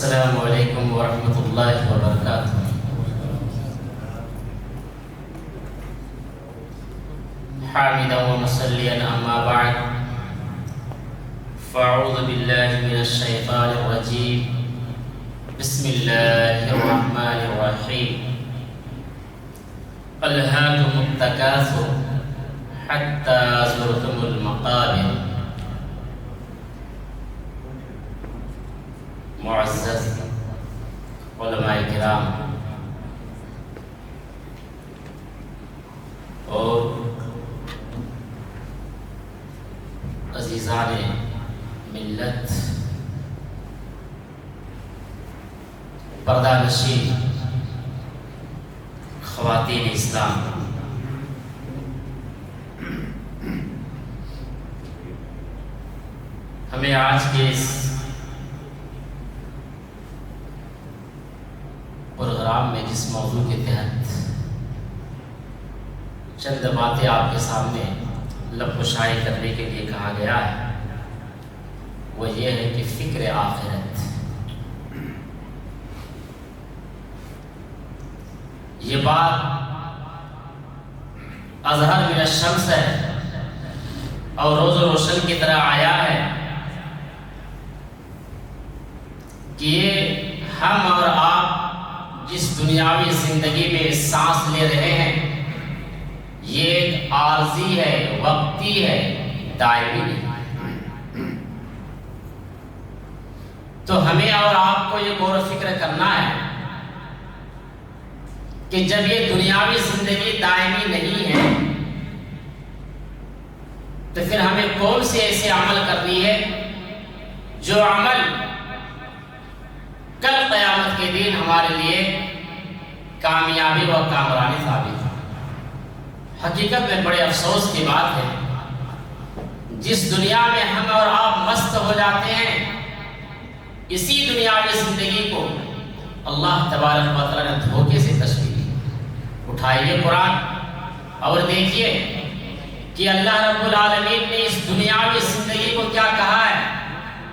السلام علیکم ورحمۃ اللہ وبرکاتہ۔ حامدا ومصلیا اما بعد فاعوذ باللہ من الشیطان الرجیم بسم اللہ الرحمن الرحیم۔ الہاکم التکاثر حتی زرتم المقابر۔ معزز علماء کرام اور عزیزان ملت، پردہ نشین خواتین اسلام، ہمیں آج کے اس پروگرام میں جس موضوع کے تحت چند باتیں آپ کے سامنے لب گشائی کرنے کے لیے کہا گیا ہے، وہ یہ ہے کہ فکر آخرت۔ یہ بات اظہر من الشمس ہے اور روز روشن کی طرح آیا ہے کہ یہ ہم اور آپ جس دنیاوی زندگی میں سانس لے رہے ہیں یہ ایک عارضی ہے، وقتی ہے، دائمی نہیں۔ تو ہمیں اور آپ کو یہ غور و فکر کرنا ہے کہ جب یہ دنیاوی زندگی دائمی نہیں ہے تو پھر ہمیں کون سے ایسے عمل کرنی ہے جو عمل کل قیامت کے دن ہمارے لیے کامیابی و کامرانی ثابت ہے۔ حقیقت میں بڑے افسوس کی بات ہے، جس دنیا میں ہم اور آپ مست ہو جاتے ہیں اسی دنیاوی زندگی کو اللہ تبارک و تعالی نے دھوکے سے تشبیہ دی۔ اٹھائیے قرآن اور دیکھیے کہ اللہ رب العالمین نے اس دنیاوی زندگی کو کیا کہا ہے،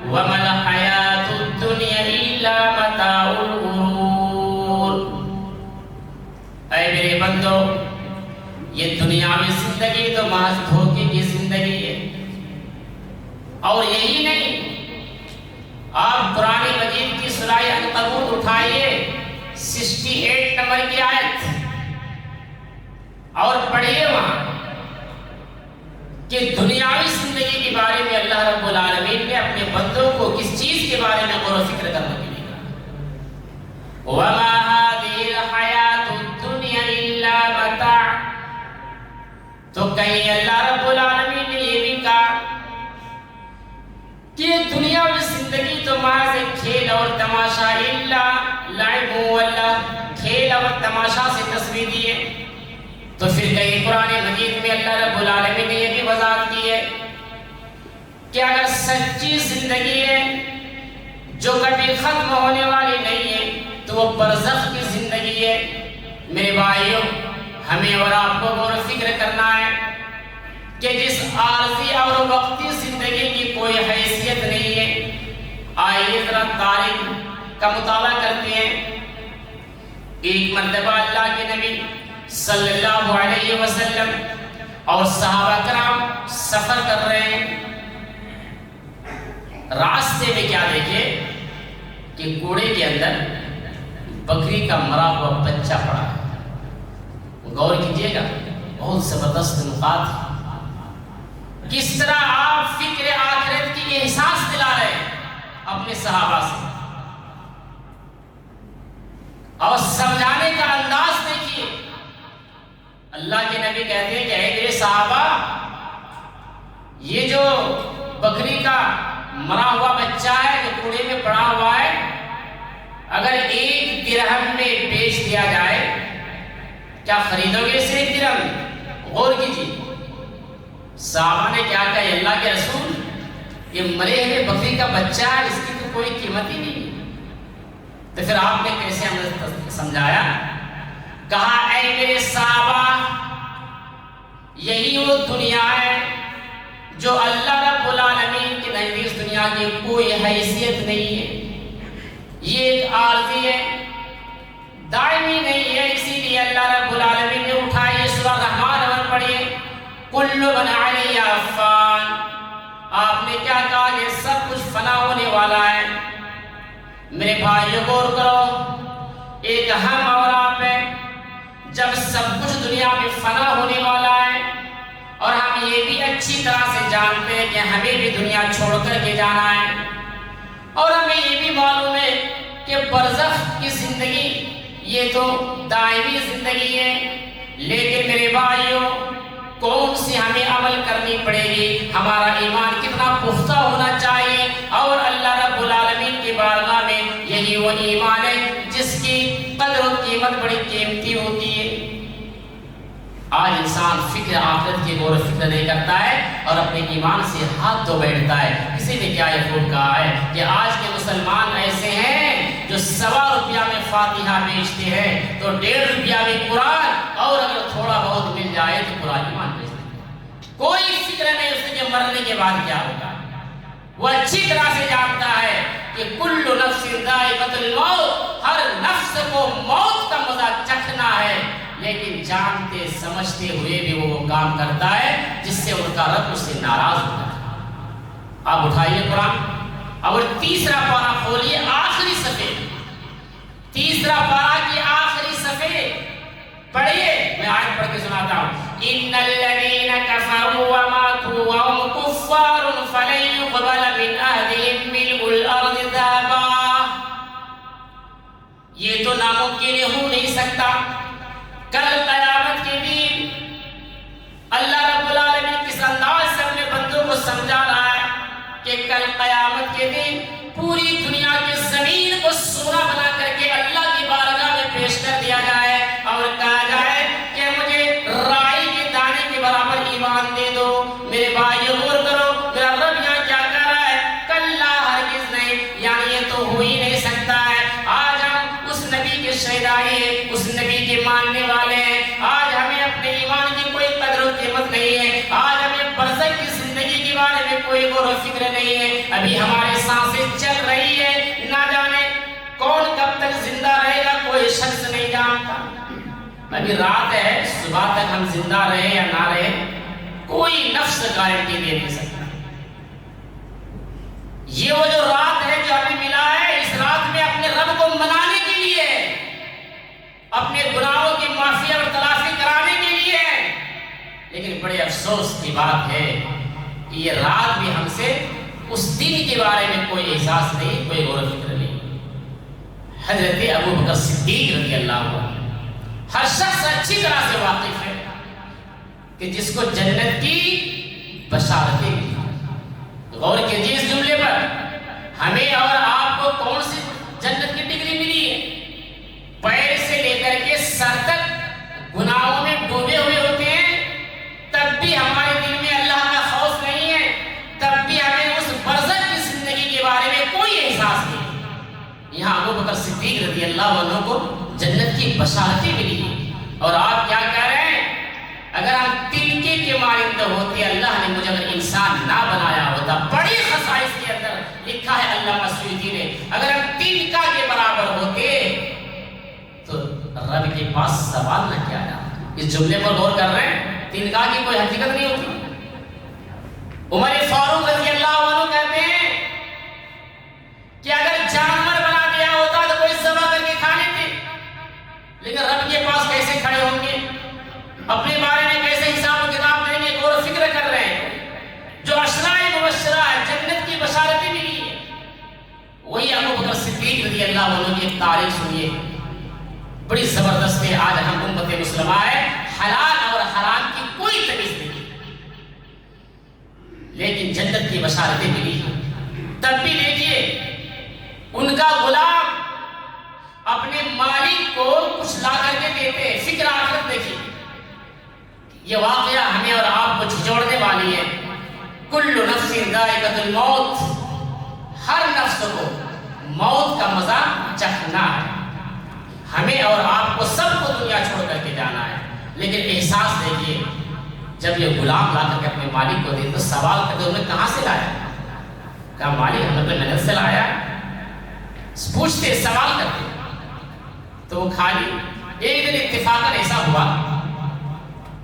وَمَا الْحَيَاةُ الدُّنْيَا إِلَّا مَتَاعُ الْغُرُورِ۔ اے میرے بندو، یہ دنیاوی زندگی تو محض دھوکے کی زندگی ہے۔ اور یہی نہیں، آپ قرآن مجید کی سورہ عنکبوت اٹھائیے 68 نمبر کی آیت اور پڑھیے وہاں کہ دنیاوی زندگی کے بارے میں اللہ رب العالمین نے اپنے بندوں کو کس چیز کے بارے میں غور و فکر کرنے کے لیے کہا، وَمَا هَذِهِ الْحَيَاةُ الدُّنْيَا إِلَّا مَتَاعٌ۔ تو کہیں اللہ رب العالمین نے یہ بھی کہا کہ یہ دنیاوی زندگی تو محض ایک کھیل اور تماشا، الا لعب واللہ، کھیل اور تماشا سے تصویر دی ہے۔ تو پھر کہیں قرآن مجید میں اللہ رب العالمین نے یہ بھی وضاحت کی ہے کہ اگر سچی زندگی ہے جو کبھی ختم ہونے والی نہیں ہے تو وہ برزخ کی زندگی ہے۔ میرے بھائیوں، ہمیں اور آپ کو غور و فکر کرنا ہے کہ جس عارضی اور وقتی زندگی کی کوئی حیثیت نہیں ہے۔ آئیے ذرا تاریخ کا مطالعہ کرتے ہیں۔ ایک مرتبہ اللہ کے نبی صلی اللہ علیہ وسلم اور صحابہ کرام سفر کر رہے ہیں، راستے میں کیا دیکھے کہ کوڑے کے اندر بکری کا مرا ہوا بچہ پڑا ہے۔ غور کیجئے گا، بہت زبردست نقاط ہے، کس طرح آپ فکر آخرت کی احساس دلا رہے ہیں اپنے صحابہ سے، اور سمجھانے کا انداز دیکھیے۔ اللہ کے نبی کہتے ہیں کہ اے میرے صحابہ، یہ جو بکری کا مرا ہوا بچہ ہے جو کوڑے میں پڑا ہوا ہے، اگر 1 درہم میں بیچ دیا جائے کیا خریدو گے اسے 1 درہم؟ غور کیجیے۔ صحابہ نے کیا کہا، اللہ کے رسول، یہ مرے ہوئے بکری کا بچہ ہے، اس کی تو کوئی قیمت ہی نہیں۔ تو پھر آپ نے کیسے ہمیں سمجھایا؟ کہا اے میرے صحابہ، یہی وہ دنیا ہے جو اللہ رب العالمین کے نزدیک دنیا کی کوئی حیثیت نہیں ہے۔ یہ ایک عارضی ہے، دائمی نہیں ہے، اسی لیے اللہ رب العالمین نے اٹھائی سورہ رحمان اور پڑھیے کل من علیہا فان۔ آپ نے کیا کہا کہ سب کچھ فنا ہونے والا ہے۔ میرے بھائیو غور کرو، ایک ہم اور آپ ہے، جب سب کچھ دنیا میں فنا ہونے والا ہے اور ہم یہ بھی اچھی طرح سے جانتے ہیں کہ ہمیں بھی دنیا چھوڑ کر کے جانا ہے، اور ہمیں یہ بھی معلوم ہے کہ برزخ کی زندگی یہ تو دائمی زندگی ہے، لیکن میرے بھائیو کون سی ہمیں عمل کرنی پڑے گی، ہمارا ایمان کتنا پختہ ہونا چاہیے، اور اللہ رب العالمین کی بارگاہ میں یہی وہ ایمان ہے جس کی قدر و قیمت بڑی قیمتی ہوتی ہے۔ آج انسان فکر آخرت کی غور و فکر نہیں کرتا ہے اور اپنے ایمان سے ہاتھ دھو بیٹھتا ہے۔ کسی نے کیا یہ خوب کہا ہے کہ آج کے مسلمان ایسے ہیں جو 1.25 روپیہ میں فاتحہ بیچتے ہیں تو 1.5 روپیہ میں قرآن، اور اگر تھوڑا بہت مل جائے تو قرآن ایمان بیچتے ہیں۔ کوئی فکر نہیں اس کے مرنے کے بعد کیا ہوگا۔ وہ اچھی طرح سے جانتا ہے کہ کل نفس ذائقۃ الموت، ہر نفس کو موت کا مزہ چکھنا ہے، لیکن جانتے سمجھتے ہوئے بھی وہ کام کرتا ہے جس سے ان کا رب اس سے ناراض ہوتا ہے۔ آپ اٹھائیے قرآن اور تیسرا پارہ کھولیے، آخری صفحے، تیسرا پارہ کی آخری صفحے پڑھیے، میں آیت پڑھ کے سناتا ہوں۔ ان الذين كفروا وماتوا وهم كفار فلن يقبل من احدهم ملء الارض ذهبا۔ یہ تو ناممکن ہو نہیں سکتا، کل قیامت کے دن اللہ رب العالمین کس انداز سے اپنے بندوں کو سمجھا رہا ہے کہ کل قیامت کے دن پوری دنیا کی زمین کو سونا بنا کر کے اللہ کی بارگاہ میں پیش کر دیا جائے اور کہا جائے کہ مجھے رائی کے دانے کے برابر ایمان دے دو۔ میرے بھائیو غور کرو، میرا رب یہاں کیا کہہ رہا ہے؟ کلا ہرگز نہیں، یعنی یہ تو ہو ہی نہیں سکتا ہے۔ آج ہم اس نبی کے شہدائی ہیں، اس نبی کے ماننے والے ہیں، آج ہمیں اپنے ایمان کی کوئی قدر و قیمت نہیں ہے، آج ہمیں برزخ کی زندگی کے بارے میں کوئی غور و فکر نہیں ہے۔ ابھی ہماری سانسیں چل رہی ہے، نہ جانے کون کب تک زندہ رہے گا کوئی شخص نہیں جانتا۔ ابھی رات ہے، صبح تک ہم زندہ رہے یا نہ رہے کوئی نفس گارنٹی دے نہیں سکتا۔ یہ وہ جو رات ہے جو ہمیں ملا ہے، اس رات میں اپنے رب کو منانے کے لیے، اپنے گناہوں کی معافی اور تلافی کرانے کے لیے، لیکن بڑے افسوس کی بات ہے کہ یہ رات بھی ہم سے اس دن کے بارے میں کوئی احساس نہیں، کوئی غور و فکر نہیں۔ حضرت ابوبکر صدیق رضی اللہ عنہ ہر شخص اچھی طرح سے واقف ہے کہ جس کو جنت کی بشارتیں ملی۔ غور کیجیے اس جملے پر، ہمیں اور آپ کو کون سی جنت کی ڈگری ملی ہے؟ پیر سے لے کر کے سر تک گناہوں میں ڈوبے ہوئے ہوتے ہیں، تب بھی ہمارے دل میں اللہ کا خوف نہیں ہے، تب بھی ہمیں اس برزخ کی زندگی کے بارے میں کوئی احساس نہیں۔ یہاں ابوبکر صدیق رضی اللہ عنہ کو جنت کی بشارتیں ملی ہیں، اور آپ کیا کہہ رہے ہیں؟ اگر ہم تنکے کے مانند ہوتے، اللہ نے مجھے اگر انسان نہ بنایا ہوتا، بڑی خصائص کے اندر لکھا ہے علامہ سیوطی نے، اگر ہم تنکا کے برابر ہوتے تو رب کے پاس سوال نہ کیا جاتا۔ اس جملے پر غور کر رہے ہیں؟ تنکا کی کوئی حقیقت نہیں ہوتی۔ عمر فاروق رضی اللہ عنہ کہتے ہیں کہ اگر جانور بنا دیا ہوتا تو کوئی ذبح کر کے کھانے تھے، لیکن رب کے پاس کیسے کھڑے ہوں گے، اپنے بارے میں کیسے حساب و کتاب دیں گے، غور و فکر کر رہے ہیں۔ جو اشراء مبشرہ ہے، جنت کی بشارتیں ملی ہے، وہی ابوبکر صدیق رضی اللہ عنہ کی ایک تاریخ سنیے، بڑی زبردست ہے۔ آج ہم امت مسلمہ ہے، حلال اور حرام کی کوئی تمیز نہیں، لیکن جنت کی بشارتیں ملی ہیں۔ تب بھی دیکھیے ان کا غلام اپنے مالک کو کچھ لا کر کے دیتے، فکر آخرت دیکھیے۔ یہ واقعہ ہمیں اور آپ کو جھنجھوڑنے والی ہے۔ کل نفس ذائقۃ الموت، ہر نفس کو موت کا مزہ چکھنا ہے۔ ہمیں اور آپ کو سب کو دنیا چھوڑ کر کے جانا ہے، لیکن احساس دیکھیے جب یہ غلام لا کر کے اپنے مالک کو دے تو سوال کرتے انہیں کہاں سے لایا؟ کہا مالک ہم نے محنت سے لایا، پوچھتے سوال کرتے تو وہ کھالی. ایک دن اتفاقاً ایسا ہوا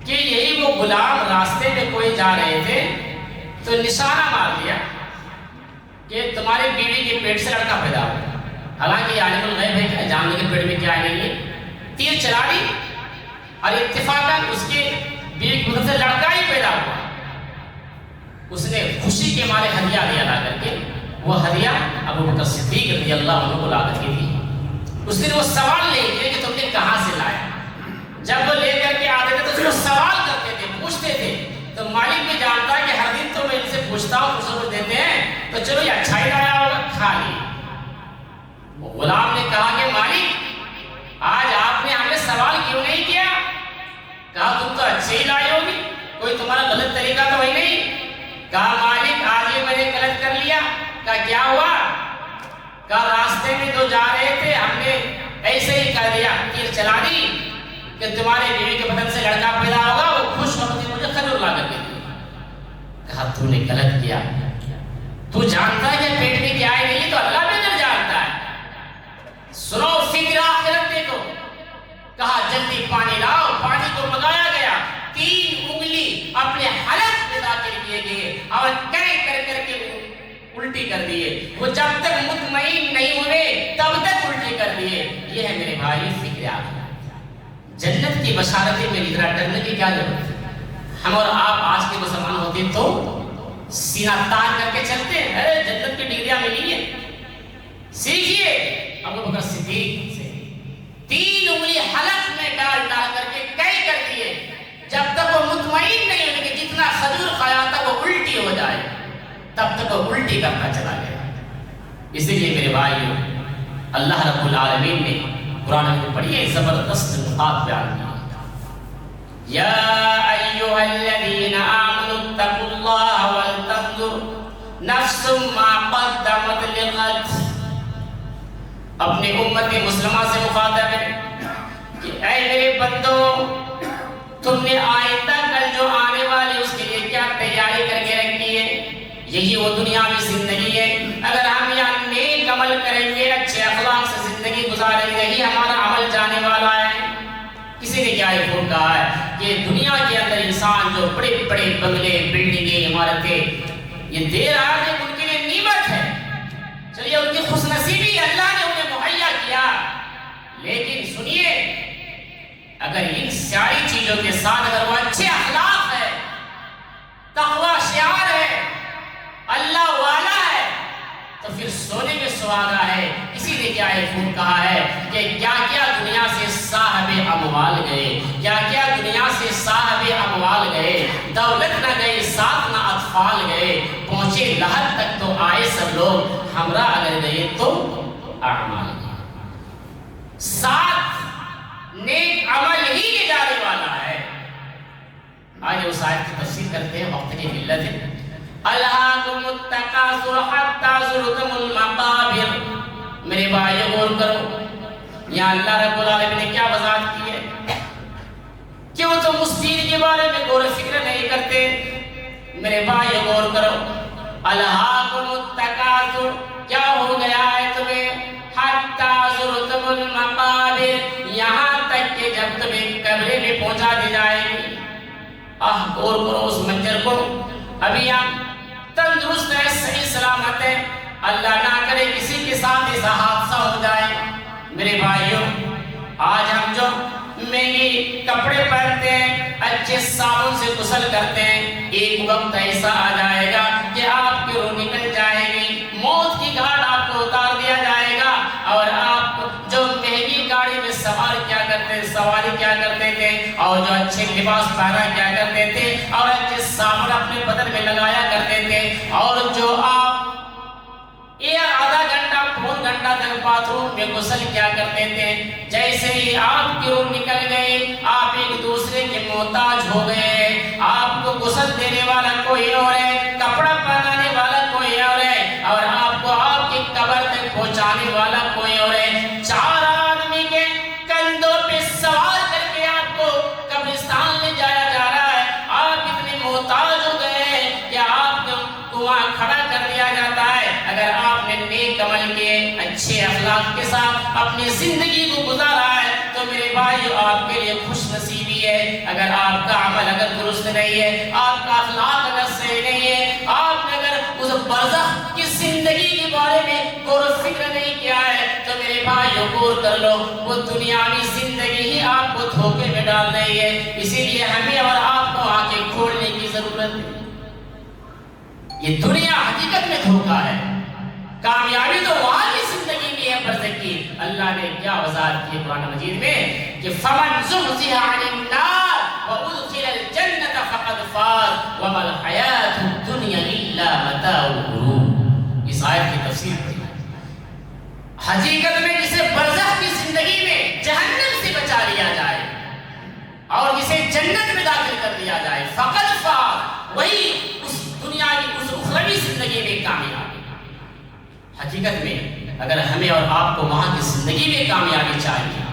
کہ یہی وہ غلام راستے میں کوئی جا رہے تھے تو نشانہ مار دیا کہ تمہاری بیوی کے پیٹ سے لڑکا پیدا ہو. حالانکہ یہ عالم الغیب ہے کہ جاننے کے پیٹ میں کیا نہیں ہے. تیر چلا دی اور اتفاقاً اس کے بیوی کی بدن سے لڑکا ہی پیدا ہوا. اس نے خوشی کے مارے ہدیہ لیا لا کر کے. وہ ہدیہ ابو بکر صدیق رضی اللہ عنہ کو لا کر کے دی. اس دن وہ سوال نہیں کیا کہ تم نے کہاں سے لایا. جب وہ لے کر کے آتے تھے تو اس کو سوال کرتے تھے, پوچھتے تھے. تو مالک بھی جانتا ہے کہ ہر دن تو میں ان سے پوچھتا ہوں, کچھ کچھ دیتے ہیں, تو چلو یہ اچھا ہی لایا ہوگا, کھا لی. وہ غلام نے کہا کہ مالک آج آپ نے ہمیں سوال کیوں نہیں کیا؟ کہا تم تو اچھے ہی لائے ہوگی, کوئی تمہارا غلط طریقہ تو وہی نہیں. کہا مالک آج یہ میں نے غلط کر لیا. کہا کیا ہوا؟ کہا راستے میں تو جا رہے تھے, ہم نے ایسے ہی کر دیا, تیر چلا دی کہ تمہارے بیوی کے بدن سے لڑکا پیدا ہوگا. وہ خوش ہو کے مجھے کھجور لا کر کے دی. کہا تو نے غلط کیا, تو جانتا ہے کہ پیٹ میں کیا ہے نہیں, تو اللہ بہتر جانتا ہے. سنو فکر آخرت دیکھو. کہا جلدی پانی لاؤ. پانی کو منگایا گیا, 3 انگلی اپنے حلق میں داخل کیے گئے اور کر کر کے الٹی کر دیے. وہ جب تک مطمئن نہیں ہوئے تب تک الٹی کر دیے. یہ ہے میرے بھائی فکر آخرت. جنت کی بشارتیں میری طرح ڈرنے کی کیا ضرورت ہے؟ ہم اور آپ آج کے مسلمان ہوتے تو سینہ تان کر کے چلتے ہیں, ارے جنت کی ڈگریاں ملی ہیں. سیکھیے ابو بکر صدیق سے. 3 انگلی حلق میں ڈال کر کے کئی کر دیے. جب تک وہ مطمئن نہیں ہونے کہ جتنا کھجور کھایا تھا وہ الٹی ہو جائے, تب تک وہ الٹی کرتا چلا گیا. اسی لیے میرے بھائیو, اللہ رب العالمین نے قرآن میں پڑھیے زبردست نقاط بیان کیا. یا ایھا الذین آمنوا اتقوا اللہ ولتنظر نفس ما قدمت لغد. اپنے امت مسلمہ سے مخاطب ہے کہ اے میرے بندو, تم نے آئندہ کل جو آنے والی اس کے لیے کیا تیاری کر کے رکھی ہے؟ یہی وہ دنیاوی زندگی ہے. اگر ہم یہاں نیک عمل کریں گے, اچھے اخلاق سے زندگی گزاریں گے, یہی ہمارا عمل جانے والا ہے. کسی نے کیا یہ خوب کہا ہے کہ دنیا کے اندر انسان جو بڑے بڑے بنگلے, بلڈنگیں, عمارتیں یہ دے رہا ہے, ان کے لیے نعمت ہے. چلیے ان کی خوش نصیبی اللہ نے انہیں مہیا کیا. لیکن سنیے, اگر ان ساری چیزوں کے ساتھ اگر وہ اچھے اخلاق ہے, تقوی شعار ہے, اللہ والا ہے, تو پھر سونے میں سہاگا ہے. اسی نے کیا یہ خوب کہا ہے کہ کیا کیا دنیا سے صاحب اموال گئے, کیا کیا دنیا سے صاحب اموال گئے, دولت نہ گئی ساتھ نہ اطفال گئے, پہنچے لحد تک تو آئے سب لوگ, ہمراہ اگر گئے تو اعمال گئے. ساتھ نیک عمل ہی لے جانے والا ہے. آج اس آیت کی تفسیر کرتے ہیں, وقت کی قلت ہے. الہاکم التکاثر حتی زرتم المقابر. میرے بھائی غور کرو, یہاں اللہ رب العالمین نے کیا وضاحت کی ہے؟ کیوں تم اس دین کے بارے میں غور و فکر نہیں کرتے؟ میرے بھائی غور کرو. الہاکم التکاثر, کیا ہو گیا ہے تمہیں؟ حتی زرتم المقابر, یہاں تک کہ جب تمہیں قبرے میں پہنچا دی جائے گی. غور کرو اس منظر کو. ابھی آپ تندرست ہے, صحیح سلامت ہے, اللہ نہ کرے کسی کے ساتھ ایسا حادثہ ہو جائے. میرے بھائیوں, آج ہم جو مہنگی کپڑے پہنتے ہیں, اچھے صابن سے غسل کرتے ہیں, ایک وقت ایسا آ جائے گا کہ آپ کی روح نکل جائے گی, موت کی گھاٹ آپ کو اتار دیا جائے گا. اور آپ جو مہنگی گاڑی میں سواری کیا کرتے تھے, اور جو اچھے لباس پہنا کیا کرتے تھے, اور اچھے صابن اپنے بدن میں لگایا کرتے تھے, اور جو آپ آدھا گھنٹہ پون گھنٹہ تک باتھ روم میں غسل کیا کرتے تھے, جیسے ہی آپ کی روح نکل گئی, آپ ایک دوسرے کے محتاج ہو گئے. آپ کو غسل دینے والا کوئی اور ہے, کپڑا پہنانے والا کوئی اور ہے, اور آپ کو آپ کی قبر تک پہنچانے والا کوئی اور ہے. 4 آدمی کے کندھوں پہ سوار کر کے آپ کو قبرستان لے جایا جا رہا ہے. آپ اتنے محتاج ہو گئے کہ آپ کو وہاں کھڑا کر دیا جاتا ہے. اگر آپ نے نیک عمل کیے, اچھے اخلاق اپنی زندگی کو گزارا ہے تو میرے بھائی آپ کے لیے خوش نصیبی ہے۔ اگر آپ کا عمل اگر درست نہیں ہے، آپ کا اخلاق اگر صحیح نہیں ہے، آپ نے اگر اس برزخ کی زندگی کے بارے میں غور و فکر نہیں کیا ہے تو میرے بھائی غور کر لو، وہ دنیاوی زندگی ہی آپ کو دھوکے میں ڈال رہی ہے۔ اسی لیے ہمیں اور آپ کو آنکھیں کھولنے کی ضرورت ہے۔ یہ دنیا حقیقت میں دھوکا ہے، کامیابی تو وہاں کی زندگی میں ہے برزخ کی۔ اللہ نے کیا وضاحت کی قرآن مجید میں کہ فمن زحزح عن النار وادخل الجنة فقد فاز وما الحیاة الدنیا الا متاع الغرور۔ اس آیت کی تفسیر پڑھی، حقیقت میں جسے برزخ کی زندگی میں جہنم سے بچا لیا جائے اور جسے جنت میں داخل کر دیا جائے فقد فاز، وہی اس دنیا کی اس اخروی زندگی میں کامیاب ہے۔ حقیقت میں اگر ہمیں اور آپ کو وہاں کی زندگی میں کامیابی چاہیے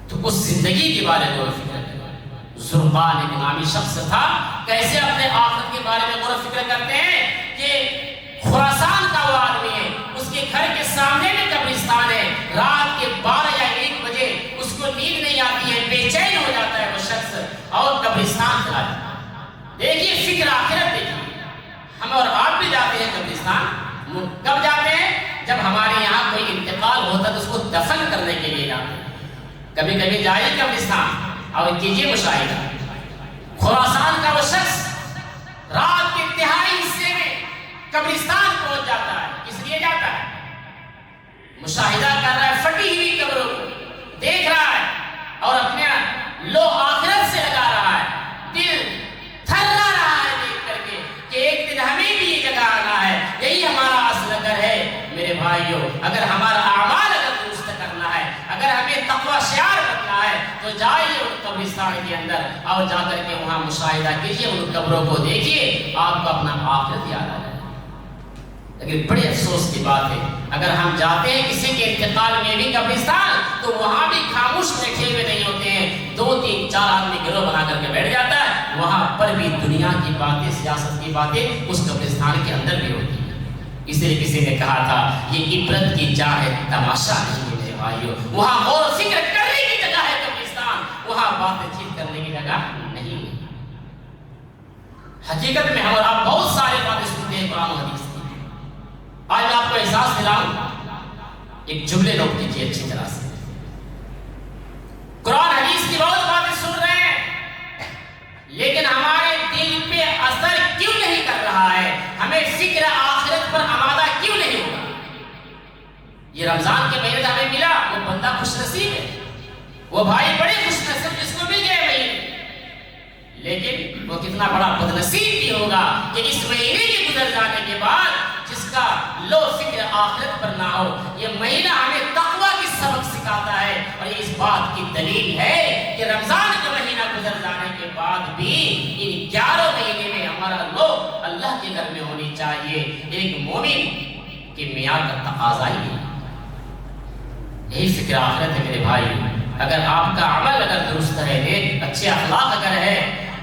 تو اس زندگی کے بارے میں غور و فکر کریں۔ زرقان ایک نامی شخص تھا، کیسے اپنے آخرت کے بارے میں غور و فکر کرتے ہیں کہ خراسان کا وہ آدمی ہے، اس کے گھر کے سامنے میں قبرستان ہے، رات کے 12 یا 1 بجے اس کو نیند نہیں آتی ہے، بے چین ہو جاتا ہے وہ شخص اور قبرستان چلا جاتا ہے۔ دیکھیے فکر آخرت دیکھیے، ہم اور آپ بھی جاتے ہیں قبرستان، کب جاتے ہیں؟ جب ہمارے یہاں کوئی انتقال ہوتا ہے تو اس کو دفن کرنے کے لیے جاتے ہیں۔ کبھی کبھی جائیے قبرستان اور کیجیے مشاہدہ، خراسان کا وہ شخص رات کے انتہائی حصے میں قبرستان پہنچ جاتا ہے۔ کس لیے جاتا ہے؟ مشاہدہ کر رہا ہے، پھٹی ہوئی قبروں کو دیکھ رہا ہے اور اپنے لو آخرت سے لگا رہا ہے، دل تھرا رہا ہے دیکھ کر کے کہ ایک دن ہمیں بھی یہ جگہ آنا ہے، یہی ہمارا اصل گھر ہے۔ میرے بھائیوں، اگر ہمارا اعمال اگر درست کرنا ہے، اگر ہمیں تقوی شعار بننا ہے تو جائیے ان قبرستان کے اندر اور جا کر کے وہاں مشاہدہ کیجیے، ان قبروں کو دیکھیے، آپ کو اپنا آخرت یاد آ جائے۔ لیکن بڑے افسوس کی بات ہے، اگر ہم جاتے ہیں کسی کے انتقال میں بھی قبرستان تو وہاں بھی خاموش بیٹھے ہوئے نہیں ہوتے ہیں، 2 3 4 آدمی گروہ بنا کر کے بیٹھ جاتا ہے، وہاں پر بھی دنیا کی باتیں، سیاست کی باتیں اس قبرستان کے اندر بھی ہوتی ہیں۔ اس لیے کسی نے کہا تھا یہ عبرت کی جا ہے، تماشا نہیں ہے میرے بھائیوں۔ وہاں غور و فکر کرنے کی جگہ ہے قبرستان، وہاں بات چیت کرنے کی جگہ نہیں ہے۔ حقیقت میں ہم اور آپ بہت سارے باتیں سنتے ہیں قرآن و حدیث کی۔ آج میں آپ کو احساس دلاؤں، ایک جملے نوٹ کیجیے اچھی طرح سے۔ قرآن حدیث کی بہت باتیں سن رہے ہیں لیکن ہمارے دل پہ اثر کیوں نہیں کر رہا ہے؟ ہمیں فکر آخرت پر آمادہ کیوں نہیں ہوگا؟ یہ رمضان کے مہینے ہمیں ملا، وہ بندہ خوش نصیب ہے، وہ بھائی بڑے خوش نصیب جس کو مل گئے مہینے، لیکن وہ کتنا بڑا بد نصیب بھی ہوگا کہ اس مہینے کے گزر جانے کے بعد جس کا لو فکر آخرت پر نہ ہو۔ یہ مہینہ ہمیں تقوی کی سبق سکھاتا ہے اور یہ اس بات کی دلیل ہے کہ رمضان کا مہینہ گزر جانے کے بعد بھی ان 11 مہینے میں ہمارا لو اللہ کے گھر میں ہونی چاہیے۔ ایک مومن کی معیار کا تقاضا ہی ہے، یہی فکر آخرت ہے میرے بھائی۔ اگر آپ کا عمل اگر درست ہے، نیک اچھے اخلاق اگر ہے،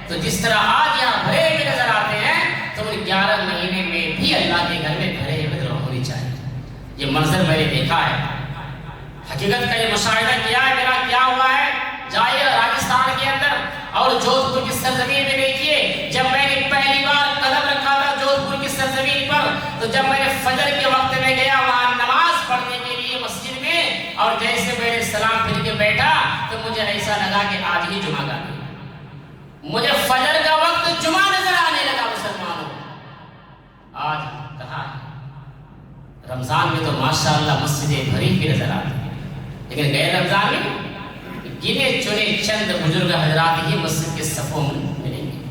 تو جس طرح آج یہاں بھرے ہوئے نظر آتے ہیں تو ان 11 مہینے میں بھی اللہ کے گھر میں بھرے ہوئے نظر ہونی چاہیے۔ یہ منظر میں نے دیکھا ہے، حقیقت کا یہ مشاہدہ کیا ہے میرا، کیا ہوا ہے؟ جائیے راجستھان کے اندر اور جودھ پور کی سرزمین میں دیکھیے۔ جب میں نے پہلی بار قدم رکھا تھا جودھ پور کی سرزمین پر تو جب میں نے فجر کے وقت میں گیا وہاں نماز پڑھنے کے لیے مسجد میں، اور جیسے میں نے سلام پھر کے بیٹھا تو مجھے ایسا لگا کہ آج ہی جمعہ کا دن، مجھے فجر کا وقت جمعہ نظر آنے لگا۔ مسلمانوں، آج کہاں ہے؟ رمضان میں تو ماشاءاللہ مسجدیں بھری ہوئی نظر آتی ہیں، لیکن غیر رمضان میں گنے چنے چند بزرگ حضرات ہی مسجد کے صفوں میں ملیں گے۔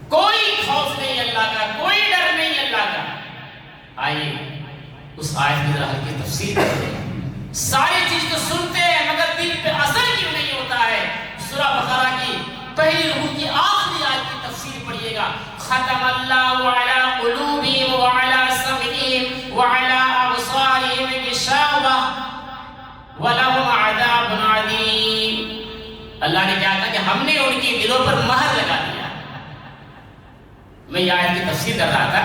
کوئی خوف نہیں اللہ کا، کوئی ڈر نہیں اللہ کا۔ آئیے اس آیت کی ذرا ہلکی تفسیر کرتے ہیں۔ ساری چیز تو سنتے ہیں مگر دل پہ اثر کیوں نہیں ہوتا ہے؟ سورہ بقرہ کی پہلی رکوع کی آخری آیت کی تفسیر پڑھیے گا۔ ختم اللہ علی قلوبہم وعلی سمعہم وعلی ابصارہم غشاوہ وَلَهُمْ عَذَابٌ عَظِيمٌ۔ اللہ نے کہا تھا کہ ہم نے ان کی دلوں پر مہر لگا دیا۔ میں یہ آیت کی تفسیر کر رہا تھا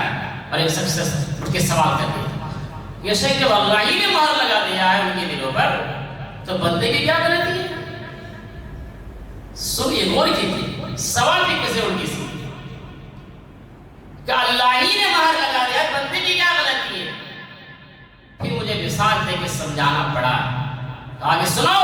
اور ایک شخص اٹھ کے سوال کر دیا یہ شک جب اللہ ہی نے مہر لگا دیا ہے ان کے دلوں پر تو بندے کی کیا غلطی ہے؟ سنیے، غور کیجیے، سوال بھی کیسے الٹی سی کہ اللہ ہی نے مہر لگا دیا ہے، بندے کی کیا غلطی ہے؟ پھر مجھے مثال دے کے سمجھانا پڑا، آگے سنو،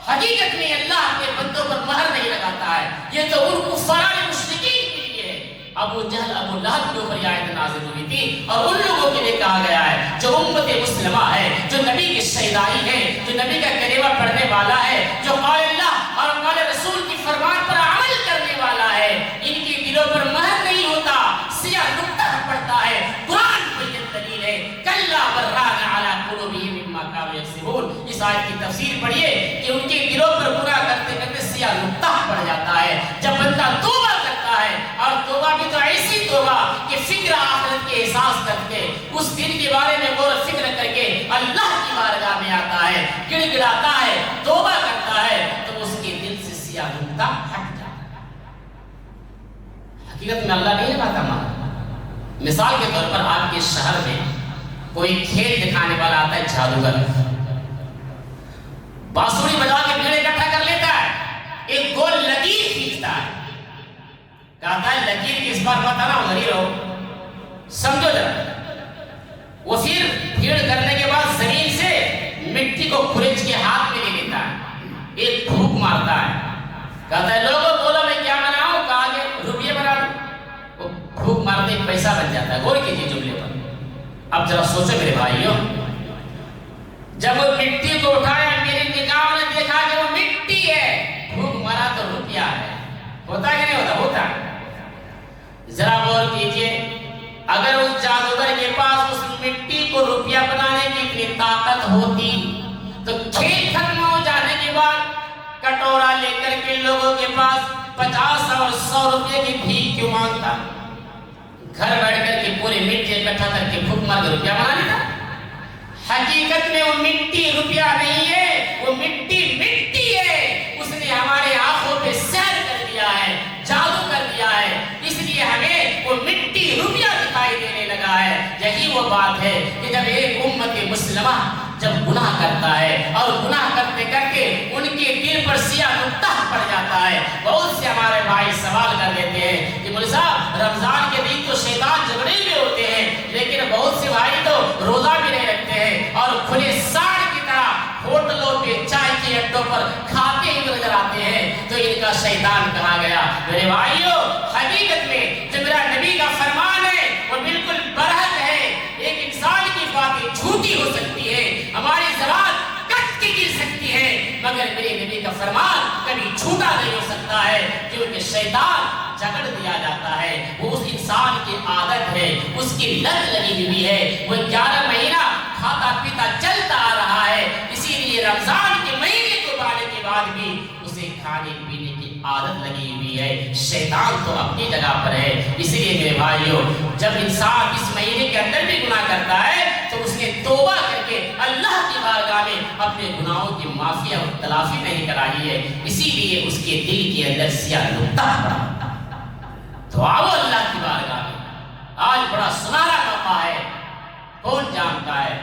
حقیقت میں اللہ اپنے بندوں پر مہر نہیں لگاتا ہے، یہ تو ان کفار مشرکین کے لیے ہے۔ ابو جہل، ابو لہب کے اوپر یہ آیت نازل ہوئی تھی اور ان لوگوں کے لیے کہا گیا ہے جو امت مسلمہ ہے، جو نبی کے شہدائی ہے، جو نبی کا کلمہ پڑھنے والا ہے، جو قول اللہ اور قول رسول کی فرمان پر عمل کرنے والا ہے، ان کے دلوں پر مہر نہیں ہوتا، سیاہ نقطہ پڑتا ہے۔ قرآن بین دلیل ہے، کلا بران علی قلوبہم مما کانوا یکسبون۔ اس آیت کی تفسیر پڑھیے کہ ان کے دلوں پر گناہ کرتے کرتے سیاہ نقطہ پڑ جاتا ہے۔ جب بندہ توبہ کرتا ہے، اور توبہ بھی تو ایسی توبہ کہ فکر آخرت کے احساس کر کے، اس دن کے بارے میں غور و فکر کر کے اللہ کی بارگاہ میں آتا ہے، گڑ گڑاتا ہے، توبہ کرتا ہے، تو اس کے دل سے سیاہ نقطہ ہٹ جاتا ہے۔ حقیقت میں اللہ نہیں لگاتا مہر۔ مثال کے طور پر آپ کے شہر میں کوئی کھیل دکھانے والا آتا ہے، جادوگر، بانسری بجا کے بھیڑ اکٹھا کر لیتا ہے، ایک گول لکیر کھینچتا ہے، کہتا ہے لکیر کی اس بار پتہ نہ ادھر ہی رہو، سمجھو ذرا۔ وہ پھر بھیڑ کرنے کے بعد زمین سے مٹی کو کھرچ کے ہاتھ میں لے لیتا ہے، ایک پھونک مارتا ہے، کہتا ہے لوگوں بولو میں کیا بناؤں؟ کہا کہ روپیے بنا دو۔ وہ پھونک مارتے ایک پیسہ بن جاتا ہے۔ غور کیجیے جملے پر، اب ذرا سوچو میرے بھائیوں، جب وہ مٹی کو اٹھایا میری نگاہوں نے دیکھا کہ وہ مٹی ہے، پھونک مارا تو روپیہ ہے۔ ہوتا ہے کہ نہیں ہوتا؟ ہوتا ہے۔ ذرا غور کیجیے، اگر اس جادوگر کے پاس اس مٹی کو روپیہ بنانے کی اتنی طاقت ہوتی تو کھیل ختم ہو جانے کے بعد کٹورا لے کر کے لوگوں کے پاس 50 اور 100 روپے کی بھیک کیوں مانگتا؟ گھر بیٹھ کر کے پورے مٹی اکٹھا کر کے پھونک مار کے روپیہ بنا لیتا۔ حقیقت میں وہ مٹی روپیہ نہیں ہے، وہ مٹی مٹی ہے۔ اس نے ہمارے آنکھوں پہ سحر کر دیا ہے، جادو کر دیا ہے، اس لیے ہمیں وہ مٹی روپیہ دکھائی دینے لگا ہے۔ یہی وہ بات ہے کہ جب ایک امت مسلمہ جب گناہ کرتا ہے اور گناہ کرتے کرتے ان کے دل پر سیاہ نقطہ پڑ جاتا ہے، بہت سے ہمارے بھائی سوال کر لیتے ہیں کہ مولوی صاحب رمضان کے دن تو شیطان جبریل بھی ہوتے ہیں، لیکن بہت سے بھائی تو روزہ بھی نہیں رکھتے ہیں اور کھلے ساڑ کی طرح ہوٹلوں پہ چائے کے اڈوں پر کھاتے ہی نظر آتے ہیں، تو ان کا شیطان کہاں گیا؟ میرے بھائیوں، حقیقت میں جو میرا نبی کا فرمان ہے وہ بالکل برحق ہے۔ ایک انسان کی باتیں جھوٹی ہو سکتی ہے، ہماری زبان کٹ کے گر سکتی ہے، مگر میرے نبی کا فرمان کبھی جھوٹا نہیں ہو سکتا ہے، کیونکہ شیطان جکڑ دیا جاتا ہے، وہ اس انسان کی عادت ہے، اس کی لت لگی ہوئی ہے، وہ 11 مہینہ کھاتا پیتا چلتا آ رہا ہے، اسی لیے رمضان کے مہینے کو پانے کے بعد بھی اسے کھانے پینے کی عادت لگی ہوئی ہے۔ شیطان تو اپنی جگہ پر ہے۔ اسی لیے میرے بھائیوں، جب انسان اس مہینے کے اندر بھی گناہ کرتا ہے تو اس نے توبہ کر کے اللہ کی بارگاہ میں اپنے گناہوں کی معافی اور تلافی نہیں کرائی ہے، اسی لیے اس کے دل کے اندر سیاہ نقطہ پڑا۔ تو آؤ اللہ کی بارگاہ میں، آج بڑا سنہرا موقع ہے، کون جانتا ہے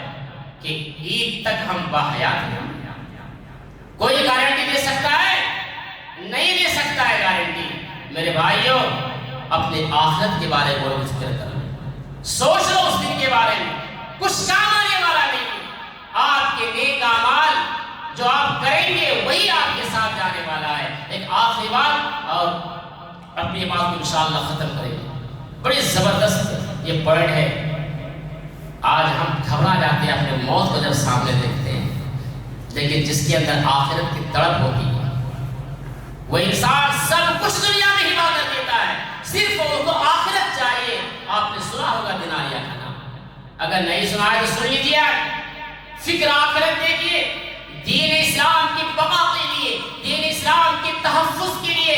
کہ عید تک ہم باحیات ہیں؟ کوئی گارنٹی دے سکتا ہے؟ نہیں دے سکتا ہے گارنٹی۔ میرے بھائیوں، اپنے آخرت کے بارے میں غور و فکر کرو، سوچ لو اس دن کے بارے میں، کچھ کام آنے والا نہیں۔ آپ کے نیک اعمال جو آپ کریں گے وہی آپ کے ساتھ جانے والا ہے۔ ایک آخری بات اور اپنی بات کو انشاءاللہ ختم کریں گے۔ بڑی زبردست یہ پوائنٹ ہے۔ آج ہم گھبرا جاتے ہیں اپنے موت کو جب سامنے دیکھتے ہیں، لیکن جس کے اندر آخرت کی تڑپ ہوتی ہے وہ انسان سب کچھ دنیا میں ہبا کر دیتا ہے، صرف اس کو آخرت چاہیے۔ آپ نے سنا ہوگا دیناریہ کا نام، اگر نہیں سنا ہے تو سن لیجیے۔ فکر آخرت دیکھیے، دین اسلام کی بقا کے لیے، دین اسلام کے تحفظ کے لیے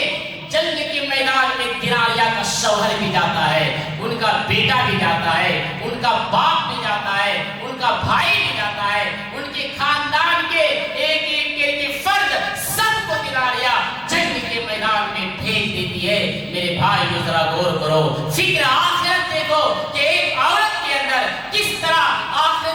جنگ کے میدان میں دیناریہ کا شوہر بھی جاتا ہے، ان کا بیٹا بھی جاتا ہے، ان کا باپ بھی جاتا ہے، ان کا بھائی بھی جاتا ہے، ان کے خاندان کے ایک ایک فرد سب کو دیناریہ جنگ کے میدان میں بھیج دیتی ہے۔ میرے بھائی ذرا غور کرو، فکر آخرت دیکھو کہ ایک عورت کے اندر کس طرح آخرت